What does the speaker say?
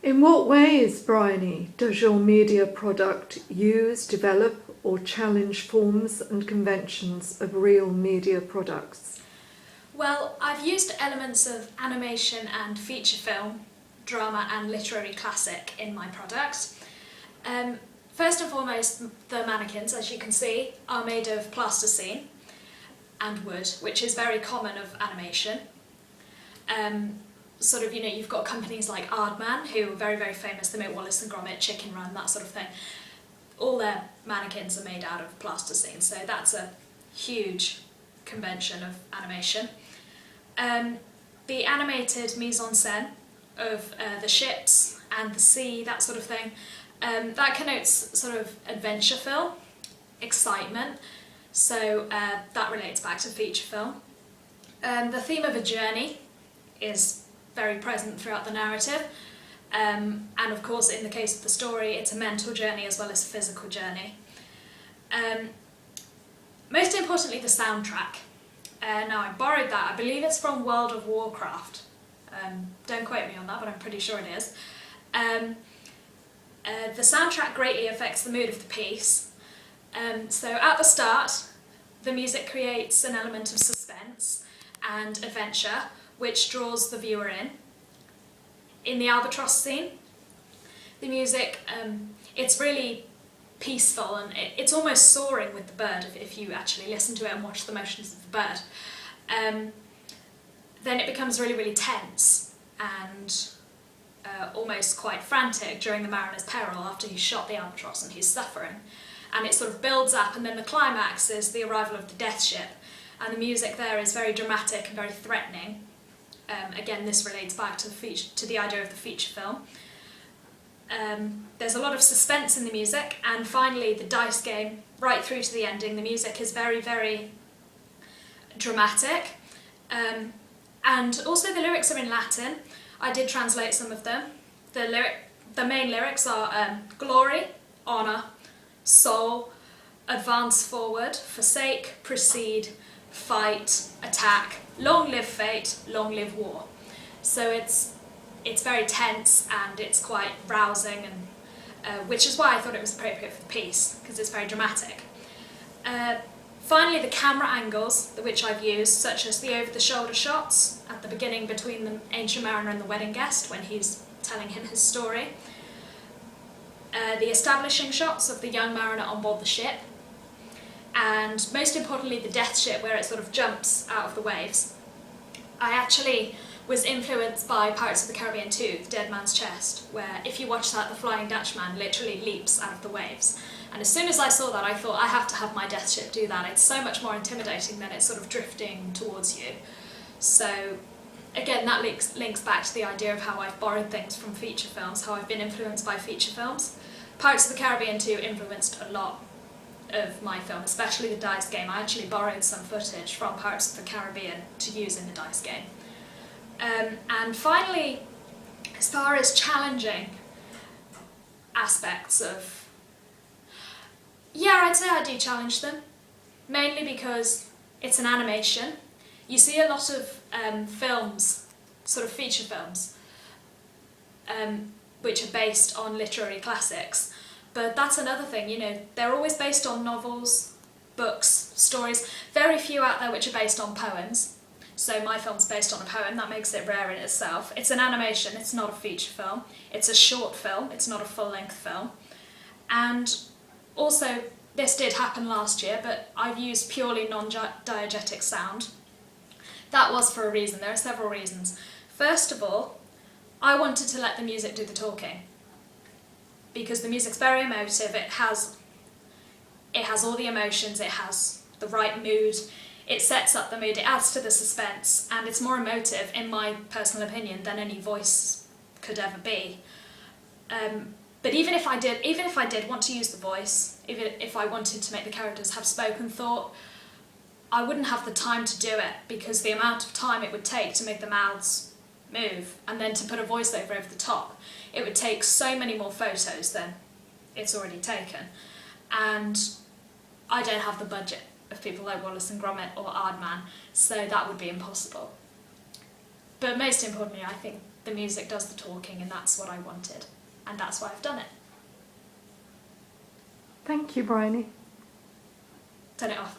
In what ways, Bryony, does your media product use, develop, or challenge forms and conventions of real media products? Well, I've used elements of animation and feature film, drama and literary classic in my product. First and foremost, the mannequins, as you can see, are made of plasticine and wood, which is very common of animation. You've got companies like Aardman, who are very, very famous. They make Wallace and Gromit, Chicken Run, that sort of thing. All their mannequins are made out of plasticine, so that's a huge convention of animation. The animated mise-en-scène of the ships and the sea, that sort of thing, that connotes sort of adventure film, excitement, so that relates back to feature film. The theme of a journey is very present throughout the narrative, and of course in the case of the story it's a mental journey as well as a physical journey. Most importantly, the soundtrack. Now I borrowed that, I believe it's from World of Warcraft. Don't quote me on that, but I'm pretty sure it is. The soundtrack greatly affects the mood of the piece. So at the start, the music creates an element of suspense and adventure, which draws the viewer in. In the albatross scene, the music, it's really peaceful and it's almost soaring with the bird if you actually listen to it and watch the motions of the bird. Then it becomes really, really tense and almost quite frantic during the mariner's peril after he's shot the albatross and he's suffering. And it sort of builds up, and then the climax is the arrival of the death ship, and the music there is very dramatic and very threatening. Again, this relates back to the idea of the feature film. There's a lot of suspense in the music, and finally the dice game, right through to the ending, the music is very, very dramatic. And also the lyrics are in Latin. I did translate some of them. The main lyrics are glory, honour, soul, advance forward, forsake, proceed, fight, attack, long live fate, long live war. So it's very tense and it's quite rousing, and which is why I thought it was appropriate for the piece, because it's very dramatic. Finally, the camera angles which I've used, such as the over-the-shoulder shots at the beginning between the ancient mariner and the wedding guest when he's telling him his story. The establishing shots of the young mariner on board the ship, and most importantly the death ship where it sort of jumps out of the waves. I actually was influenced by Pirates of the Caribbean 2, The Dead Man's Chest, where if you watch that, the Flying Dutchman literally leaps out of the waves. And as soon as I saw that, I thought, I have to have my death ship do that. It's so much more intimidating than it's sort of drifting towards you. So again, that links back to the idea of how I've borrowed things from feature films, how I've been influenced by feature films. Pirates of the Caribbean 2 influenced a lot of my film, especially the dice game. I actually borrowed some footage from Pirates of the Caribbean to use in the dice game. And finally, as far as challenging aspects of... Yeah, I'd say I do challenge them, mainly because it's an animation. You see a lot of films, sort of feature films, which are based on literary classics. But that's another thing, you know, they're always based on novels, books, stories. Very few out there which are based on poems. So my film's based on a poem, that makes it rare in itself. It's an animation, it's not a feature film. It's a short film, it's not a full-length film. And also, this did happen last year, but I've used purely non-diegetic sound. That was for a reason. There are several reasons. First of all, I wanted to let the music do the talking, because the music's very emotive. It has all the emotions, it has the right mood, it sets up the mood, it adds to the suspense, and it's more emotive, in my personal opinion, than any voice could ever be. But even if I did want to use the voice, even if I wanted to make the characters have spoken thought, I wouldn't have the time to do it, because the amount of time it would take to make the mouths move and then to put a voiceover over the top, it would take so many more photos than it's already taken. And I don't have the budget of people like Wallace and Gromit or Aardman, so that would be impossible. But most importantly, I think the music does the talking, and that's what I wanted. And that's why I've done it. Thank you, Bryony. Turn it off.